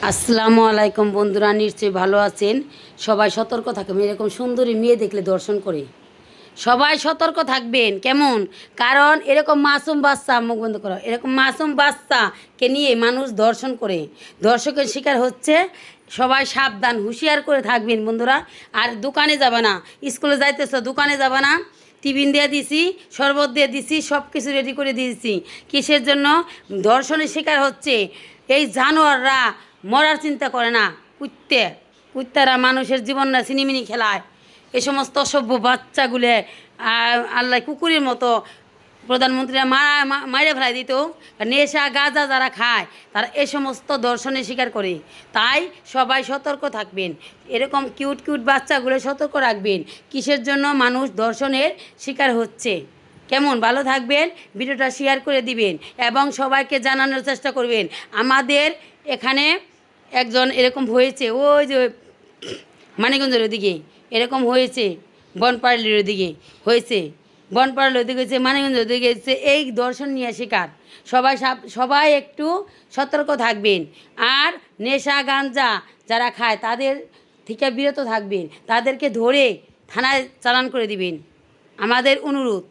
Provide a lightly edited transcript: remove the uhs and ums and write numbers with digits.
আসসালামু আলাইকুম বন্ধুরা, নিশ্চয়ই ভালো আছেন। সবাই সতর্ক থাকবেন, এরকম সুন্দরী মেয়ে দেখলে দর্শন করে সবাই সতর্ক থাকবেন। কেমন? কারণ এরকম মাসুম বাচ্চা, মুখ বন্ধ করো, এরকম মাসুম বাচ্চাকে নিয়ে মানুষ দর্শন করে দর্শকের শিকার হচ্ছে। সবাই সাবধান, হুঁশিয়ার করে থাকবেন বন্ধুরা। আর দোকানে যাবে না, স্কুলে যাইতেছ দোকানে যাবে না। টিফিন দিয়ে দিছি, শরবত দিয়ে দিছি, সব কিছু রেডি করে দিয়েছি। কিসের জন্য? দর্শনের শিকার হচ্ছে। এই জানোয়াররা মরার চিন্তা করে না। কুত্তারা মানুষের জীবন না সিনিমিনি খেলায়। এই সমস্ত অসভ্য বাচ্চাগুলো আল্লাহ কুকুরের মতো প্রধানমন্ত্রীরা মাইরে ফেলাই দিত। নেশা গাঁজা যারা খায় তারা এই সমস্ত দর্শনের শিকার করে। তাই সবাই সতর্ক থাকবেন, এরকম কিউট কিউট বাচ্চাগুলো সতর্ক রাখবেন। কিসের জন্য মানুষ দর্শনের শিকার হচ্ছে। কেমন? ভালো থাকবেন, ভিডিওটা শেয়ার করে দিবেন এবং সবাইকে জানানোর চেষ্টা করবেন। আমাদের এখানে একজন এরকম হয়েছে, ওই যে মানিকগঞ্জের ওদিকে এরকম হয়েছে, বনপাড়ালির ওদিকে হয়েছে, বনপাড়ালির ওদিকে হয়েছে, মানিকগঞ্জের ওদিকে হয়েছে। এই দর্শন নিয়ে শিকার। সবাই একটু সতর্ক থাকবেন। আর নেশা গাঞ্জা যারা খায় তাদের থেকে বিরত থাকবেন, তাদেরকে ধরে থানায় চালান করে দিবেন, আমাদের অনুরোধ।